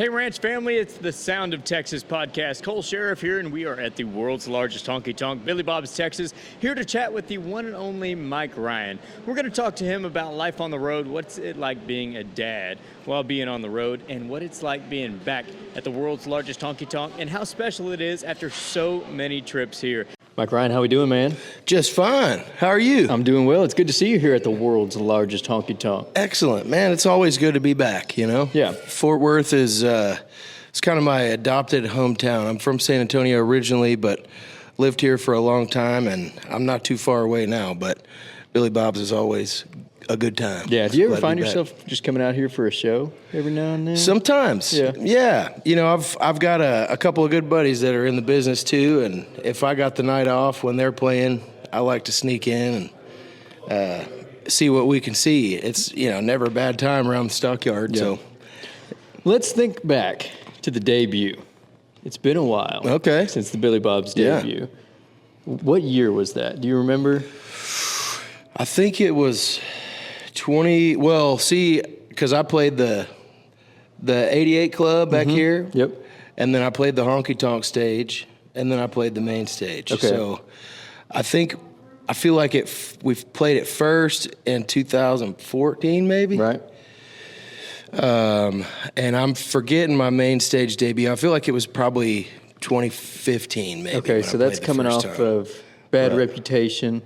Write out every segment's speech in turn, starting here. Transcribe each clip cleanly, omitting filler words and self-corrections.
Hey, Ranch family, it's the Sound of Texas podcast. Cole Sheriff here, and we are at the world's largest honky tonk, Billy Bob's, Texas, here to chat with the one and only Mike Ryan. We're going to talk to him about life on the road, what's it like being a dad while being on the road, and what it's like being back at the world's largest honky tonk, and how special it is after so many trips here. Mike Ryan, how we doing, man? Just fine. How are you? I'm doing well. It's good to see you here at the world's largest honky tonk. Excellent, man. It's always good to be back, you know? Yeah. Fort Worth is it's kind of my adopted hometown. I'm from San Antonio originally, but lived here for a long time, and I'm not too far away now, but Billy Bob's is always a good time. Yeah. Do you ever find yourself just coming out here for a show every now and then? Sometimes. Yeah. You know, I've got a couple of good buddies that are in the business too, and if I got the night off when they're playing, I like to sneak in and see what we can see. It's, you know, never a bad time around the stockyard. Yeah. So let's think back to the debut. It's been a while. Okay. Since the Billy Bob's debut. Yeah. What year was that? Do you remember? I think it was 20. Well, see, because I played the 88 Club back here. Yep. And then I played the honky tonk stage, and then I played the main stage. Okay. So I feel like we've played it first in 2014, maybe. Right. And I'm forgetting my main stage debut. I feel like it was probably 2015, maybe. Okay, so that's coming off of Bad Reputation.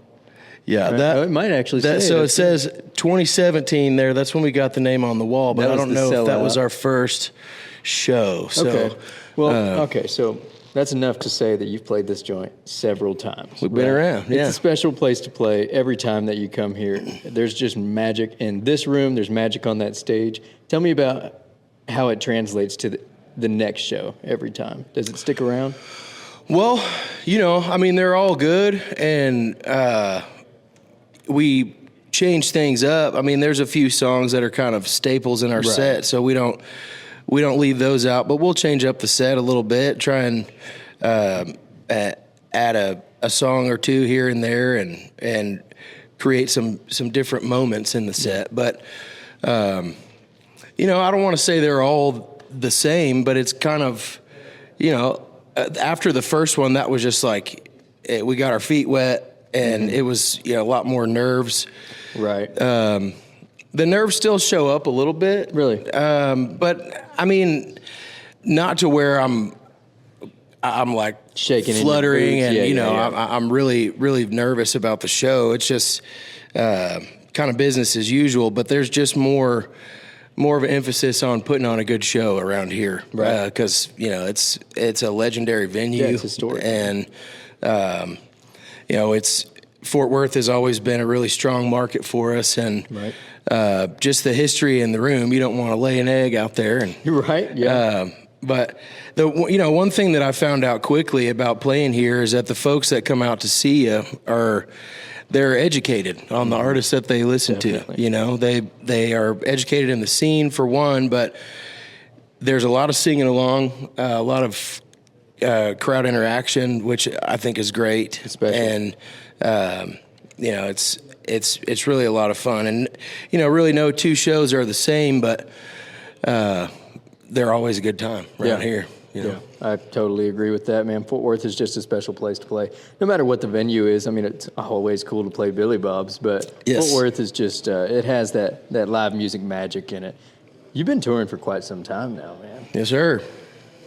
Yeah, right? It might actually say so. It says 2017 there. That's when we got the name on the wall, but I don't know if that was our first show. So, okay. Well, okay, so that's enough to say that you've played this joint several times. We've been around, yeah. It's a special place to play every time that you come here. There's just magic in this room. There's magic on that stage. Tell me about how it translates to the next show every time. Does it stick around? Well, you know, I mean, they're all good, and we change things up. I mean, there's a few songs that are kind of staples in our set, so we don't leave those out, but we'll change up the set a little bit, try and add a song or two here and there, and create some different moments in the set. But you know, I don't want to say they're all the same, but it's kind of, you know, after the first one, that was just like we got our feet wet. And it was, you know, a lot more nerves. Right. The nerves still show up a little bit. Really? But, I mean, not to where I'm like shaking, fluttering, and, yeah, you know, yeah. I'm really, really nervous about the show. It's just kind of business as usual, but there's just more of an emphasis on putting on a good show around here. Right. Because, you know, it's a legendary venue. Yeah, it's historic. And, you know, Fort Worth has always been a really strong market for us, and just the history in the room. You don't want to lay an egg out there, and you're right. Yeah. But one thing that I found out quickly about playing here is that the folks that come out to see you they're educated on the artists that they listen to. You know, they are educated in the scene for one, but there's a lot of singing along, a lot of crowd interaction, which I think is great. Especially. And you know, it's really a lot of fun. And you know, really no two shows are the same, but they're always a good time around here. You know? Yeah, I totally agree with that, man. Fort Worth is just a special place to play, no matter what the venue is. I mean, it's always cool to play Billy Bob's, but yes. Fort Worth is just it has that live music magic in it. You've been touring for quite some time now, man. Yes, sir.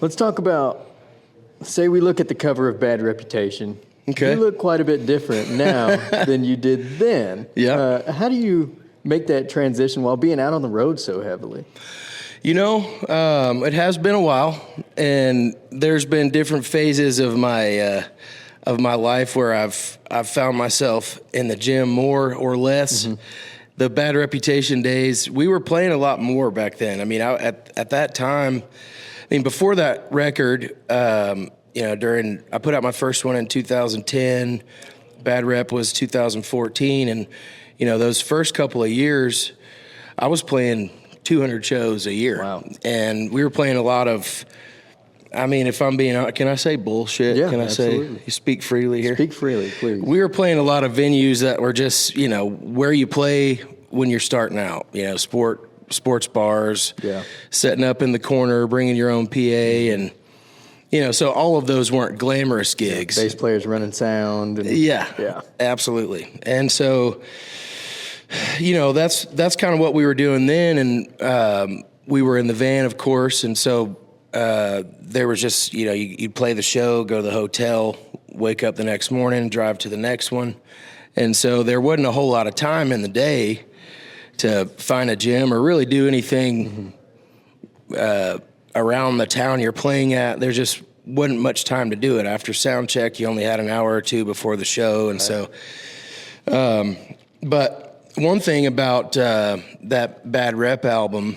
Let's talk about. Say we look at the cover of Bad Reputation. Okay. You look quite a bit different now than you did then. Yeah. How do you make that transition while being out on the road so heavily? You know, it has been a while, and there's been different phases of my life where I've found myself in the gym more or less. Mm-hmm. The Bad Reputation days, we were playing a lot more back then. I mean, at that time, I mean, before that record, you know, I put out my first one in 2010. Bad Rep was 2014, and you know, those first couple of years, I was playing 200 shows a year. Wow. And we were playing a lot of, I mean, if I'm being, can I say bullshit? Yeah, can I absolutely. say, you speak freely here? Speak freely, please. We were playing a lot of venues that were just, you know, where you play when you're starting out, you know, sport sports bars, Yeah. setting up in the corner, bringing your own PA, and so all of those weren't glamorous gigs. Bass players running sound. And, Yeah, absolutely. And so, that's kind of what we were doing then, and we were in the van, of course, and so there was just you'd play the show, go to the hotel, wake up the next morning, drive to the next one. And so there wasn't a whole lot of time in the day to find a gym or really do anything around the town you're playing at. There just wasn't much time to do it. After sound check, you only had an hour or two before the show. And so, but one thing about that Bad Rep album,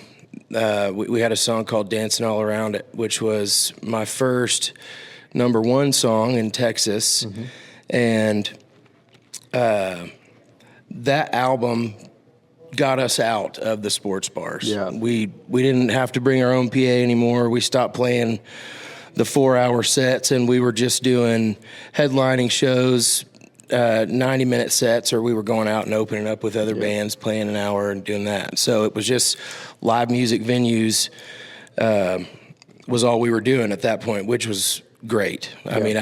we had a song called Dancing All Around It, which was my first #1 song in Texas. And that album got us out of the sports bars. Yeah. We didn't have to bring our own PA anymore. We stopped playing the 4-hour sets, and we were just doing headlining shows, 90-minute sets, or we were going out and opening up with other bands, playing an hour and doing that. So it was just live music venues was all we were doing at that point, which was great. I mean,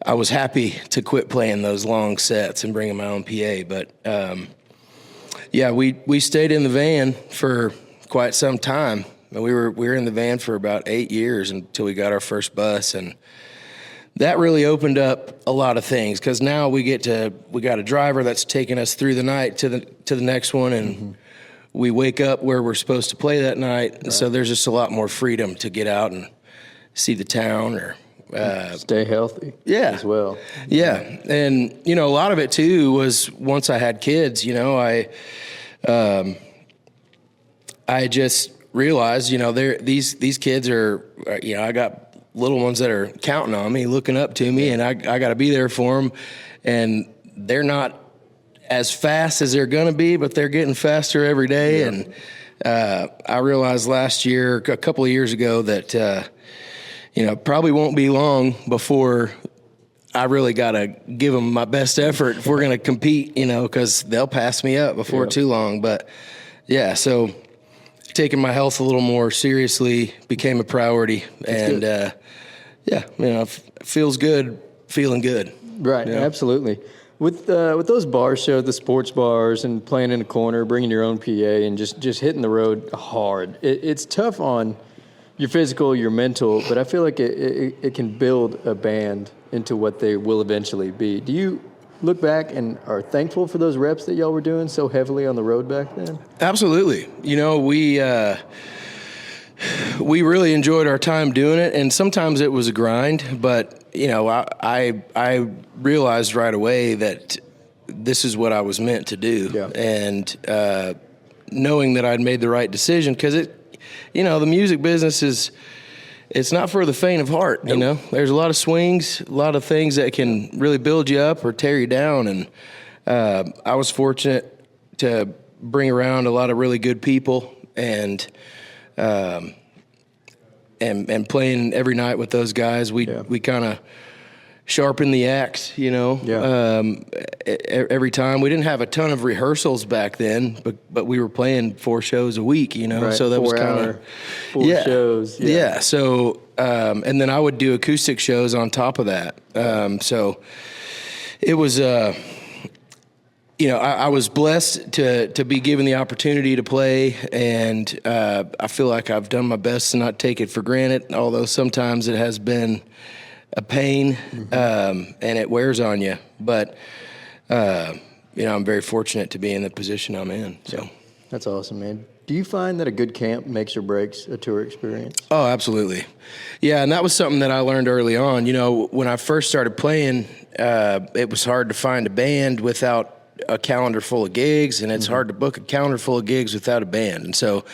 I was happy to quit playing those long sets and bringing my own PA, but we stayed in the van for quite some time. We were in the van for about 8 years until we got our first bus, and that really opened up a lot of things, because now we got a driver that's taking us through the night to the next one, and we wake up where we're supposed to play that night. Right. And so there's just a lot more freedom to get out and see the town or stay healthy as well. Yeah. And, a lot of it too was once I had kids, I just realized, these kids are, I got little ones that are counting on me, looking up to me, and I got to be there for them. And they're not as fast as they're going to be, but they're getting faster every day. Yeah. And I realized a couple of years ago that, probably won't be long before I really got to give them my best effort if we're going to compete, because they'll pass me up before too long. But so taking my health a little more seriously became a priority. That's and feels good, feeling good. Right, absolutely. With those bar shows, the sports bars, and playing in a corner, bringing your own PA, and just hitting the road hard, it's tough on your physical, your mental, but I feel like it can build a band into what they will eventually be. Do you look back and are thankful for those reps that y'all were doing so heavily on the road back then? Absolutely. We really enjoyed our time doing it, and sometimes it was a grind, but I realized right away that this is what I was meant to do. Yeah. And knowing that I'd made the right decision, because the music business it's not for the faint of heart. Nope. There's a lot of swings, a lot of things that can really build you up or tear you down. And I was fortunate to bring around a lot of really good people, and playing every night with those guys, we kind of sharpened the axe, every time. We didn't have a ton of rehearsals back then, but we were playing 4 shows a week, Right. So that was kind of 4 shows. Yeah. So, and then I would do acoustic shows on top of that. So it was, I was blessed to be given the opportunity to play, and I feel like I've done my best to not take it for granted, although sometimes it has been a pain, and it wears on you. But, I'm very fortunate to be in the position I'm in. So that's awesome, man. Do you find that a good camp makes or breaks a tour experience? Oh, absolutely. Yeah, and that was something that I learned early on. When I first started playing, it was hard to find a band without a calendar full of gigs, and it's hard to book a calendar full of gigs without a band. And so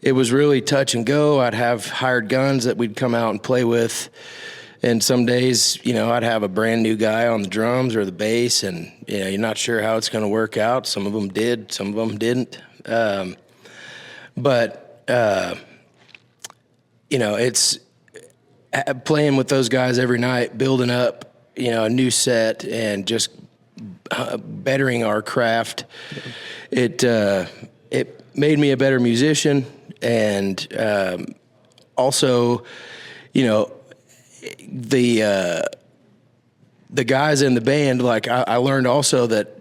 it was really touch and go. I'd have hired guns that we'd come out and play with. And some days, I'd have a brand new guy on the drums or the bass, and, you're not sure how it's going to work out. Some of them did, some of them didn't. But it's playing with those guys every night, building up, a new set, and just bettering our craft. It it made me a better musician, and also, the guys in the band, like I learned also that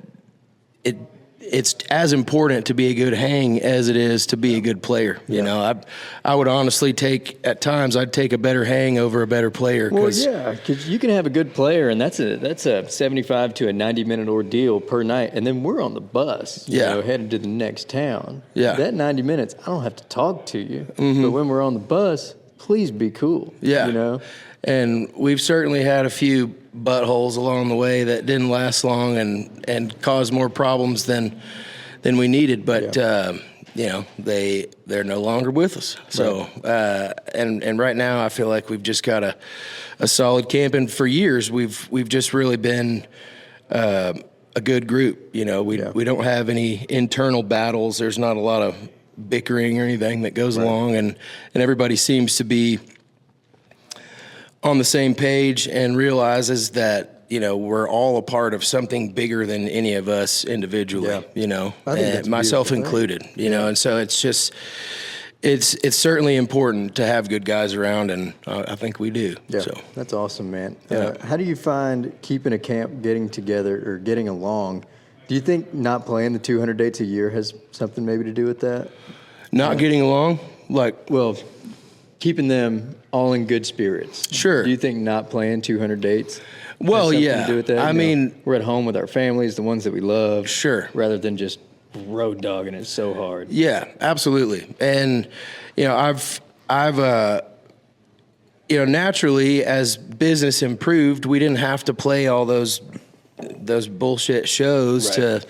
it's as important to be a good hang as it is to be a good player. I would honestly I'd take a better hang over a better player. Well, yeah, because you can have a good player, and that's a 75 to a 90-minute ordeal per night, and then we're on the bus, headed to the next town. Yeah. That 90 minutes, I don't have to talk to you, but when we're on the bus, please be cool. Yeah. And we've certainly had a few buttholes along the way that didn't last long and caused more problems than we needed. But they're no longer with us. So and right now I feel like we've just got a solid camp. And for years we've just really been a good group. We don't have any internal battles. There's not a lot of bickering or anything that goes along, and everybody seems to be on the same page and realizes that, we're all a part of something bigger than any of us individually, and myself included, and so it's just, it's certainly important to have good guys around, and I think we do. Yeah, so that's awesome, man. How do you find keeping a camp, getting together or getting along? Do you think not playing the 200 dates a year has something maybe to do with that? Not getting along? Keeping them all in good spirits. Sure. Do you think not playing 200 dates Well, has something yeah. to do with that? I mean, we're at home with our families, the ones that we love. Sure. Rather than just road dogging it so hard. Yeah, absolutely. And, I've naturally, as business improved, we didn't have to play all those bullshit shows to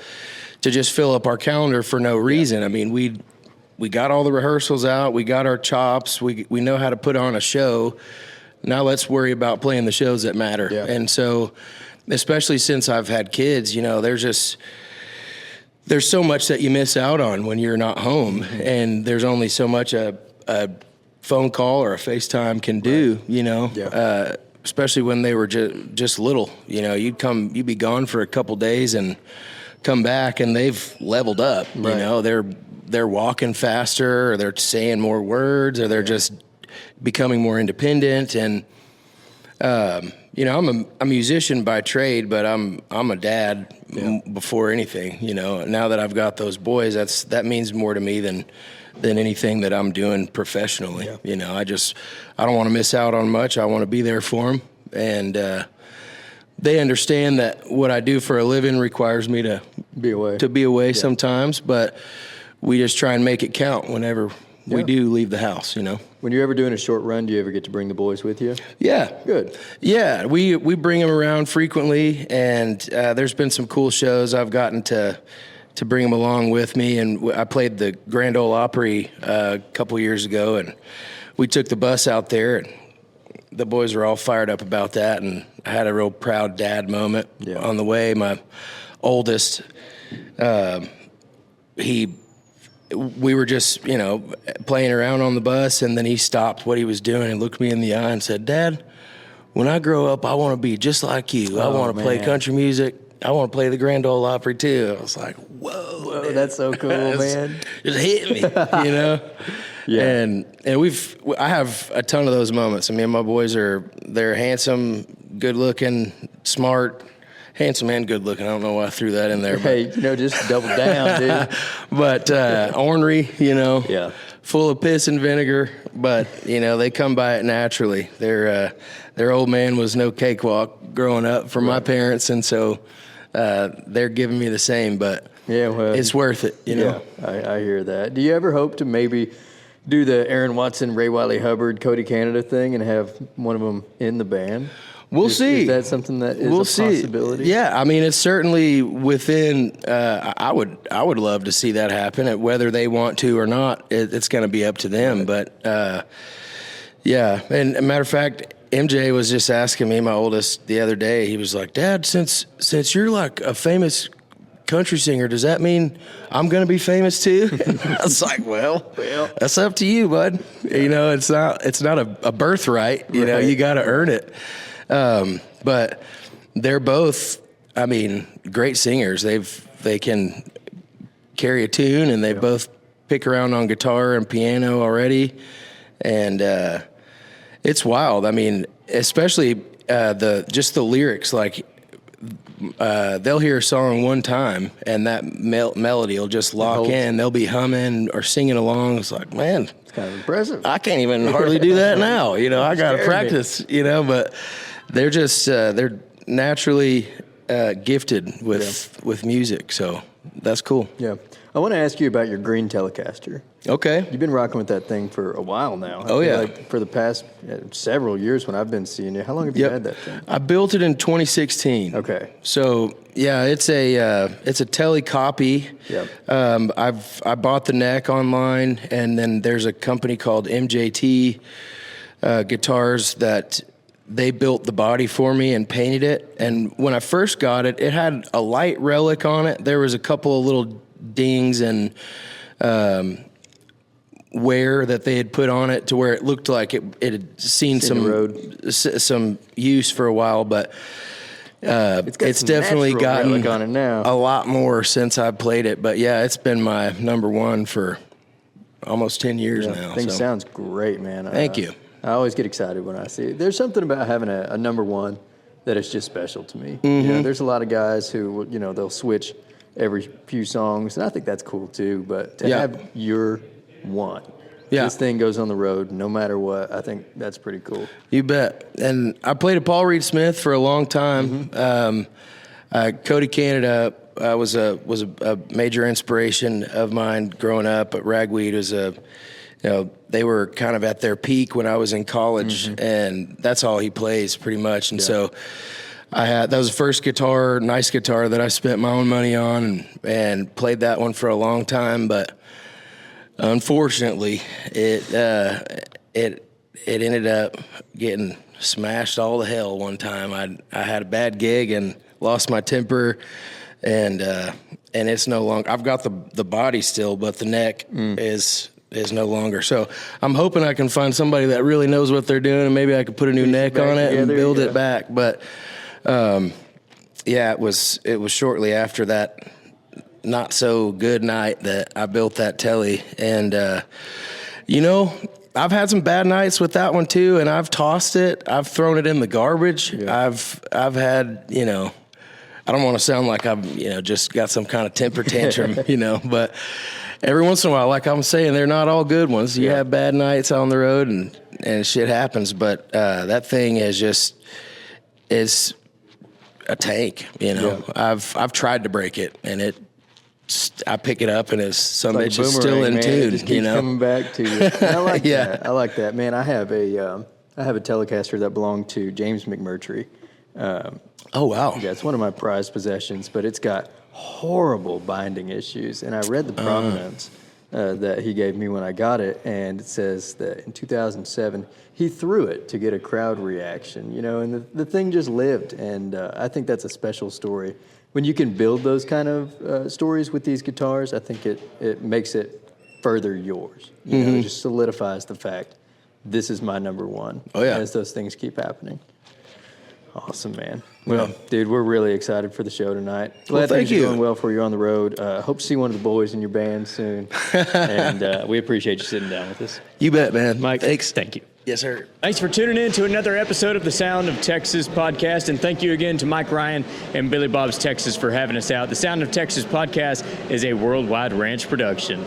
just fill up our calendar for no reason. I mean, we got all the rehearsals out. We got our chops. We know how to put on a show. Now let's worry about playing the shows that matter. Yeah. And so, especially since I've had kids, there's so much that you miss out on when you're not home, and there's only so much a phone call or a FaceTime can do. Especially when they were just little. You'd be gone for a couple days and come back, and they've leveled up. They're walking faster, or they're saying more words, or they're just becoming more independent. And I'm a musician by trade, but I'm a dad before anything. Now that I've got those boys, that means more to me than anything that I'm doing professionally. I don't want to miss out on much. I want to be there for them, and they understand that what I do for a living requires me to be away sometimes, but we just try and make it count whenever we do leave the house, When you're ever doing a short run, do you ever get to bring the boys with you? Yeah. Good. Yeah, we bring them around frequently, and there's been some cool shows I've gotten to bring them along with me. And I played the Grand Ole Opry a couple years ago, and we took the bus out there, and the boys were all fired up about that, and I had a real proud dad moment on the way. My oldest, we were just, playing around on the bus, and then he stopped what he was doing and looked me in the eye and said, "Dad, when I grow up, I want to be just like you. I want to play country music. I want to play the Grand Ole Opry too." I was like, whoa, that's so cool, man. Just hit me, Yeah. And I have a ton of those moments. I mean, my boys they're handsome, good looking, smart. Handsome and good looking. I don't know why I threw that in there. Hey, just double down, dude. But ornery, full of piss and vinegar. But they come by it naturally. Their old man was no cakewalk growing up for my parents, and so they're giving me the same. But it's worth it, Yeah, I hear that. Do you ever hope to maybe do the Aaron Watson, Ray Wiley Hubbard, Cody Canada thing and have one of them in the band? We'll see. Is that something that is a possibility? Yeah, I mean, it's certainly within. I would love to see that happen. Whether they want to or not, it's going to be up to them. Right. But yeah, and a matter of fact, MJ was just asking me, my oldest, the other day. He was like, "Dad, since you're like a famous country singer, does that mean I'm going to be famous too?" I was like, well, that's up to you, bud. It's not a birthright. You got to earn it. But they're both, great singers. They can carry a tune, and they both pick around on guitar and piano already, and it's wild. I mean, especially the lyrics, like they'll hear a song one time and that melody will just lock in. They'll be humming or singing along. It's like, man, It's kind of impressive. I can't even hardly do that now. You know, I got to practice, you know, but they're just, they're naturally gifted with music. So that's cool. Yeah. I want to ask you about your green Telecaster. Okay. You've been rocking with that thing for a while now. I feel like for the past several years when I've been seeing you. How long have you had that thing? I built it in 2016. Okay. So yeah, it's a tele copy. Yep. I bought the neck online, and then there's a company called MJT Guitars that they built the body for me and painted it. And when I first got it, it had a light relic on it. There was a couple of little dings and wear that they had put on it to where it looked like it had seen some use for a while, but it's definitely gotten on it now. a lot more since I played it. But yeah, it's been my number one for almost 10 years now. Thing sounds great, man. Thank you. I always get excited when I see it. There's something about having a number one that is just special to me. You know, there's a lot of guys who, you know, they'll switch every few songs, and I think that's cool too. But to have your one, this thing goes on the road no matter what. I think that's pretty cool. You bet. And I played at Paul Reed Smith for a long time. Cody Canada was a major inspiration of mine growing up. But Ragweed was they were kind of at their peak when I was in college, and that's all he plays pretty much. And so that was the first nice guitar that I spent my own money on, and played that one for a long time. But unfortunately, it ended up getting smashed all to hell one time. I had a bad gig and lost my temper, and it's no longer. I've got the body still, but the neck is no longer. So I'm hoping I can find somebody that really knows what they're doing, and maybe I could put a new neck on it and build it back. But it was shortly after that not so good night that I built that telly. And you know, I've had some bad nights with that one too, and I've tossed it. I've thrown it in the garbage. I've had, you know, I don't want to sound like I've, you know, just got some kind of temper tantrum, you know, but every once in a while, like I'm saying, they're not all good ones. You have bad nights on the road, and shit happens. But that thing is a tank. You know, I've tried to break it, and I pick it up, and it's some bitch is still in tune. It just keeps coming back to you. I like that. I like that, man. I have a Telecaster that belonged to James McMurtry. Oh wow! Yeah, it's one of my prized possessions, but it's got horrible binding issues. And I read the provenance that he gave me when I got it, and it says that in 2007 he threw it to get a crowd reaction. You know, and the thing just lived. And I think that's a special story. When you can build those kind of stories with these guitars, I think it makes it further yours. You know, it just solidifies the fact this is my number one. Oh yeah, as those things keep happening. Awesome, man. Well, dude, we're really excited for the show tonight. Glad things are going well for you on the road. Hope to see one of the boys in your band soon. And we appreciate you sitting down with us. You bet, man. Mike, thanks. Thank you. Yes, sir. Thanks for tuning in to another episode of the Sound of Texas podcast. And thank you again to Mike Ryan and Billy Bob's Texas for having us out. The Sound of Texas podcast is a worldwide ranch production.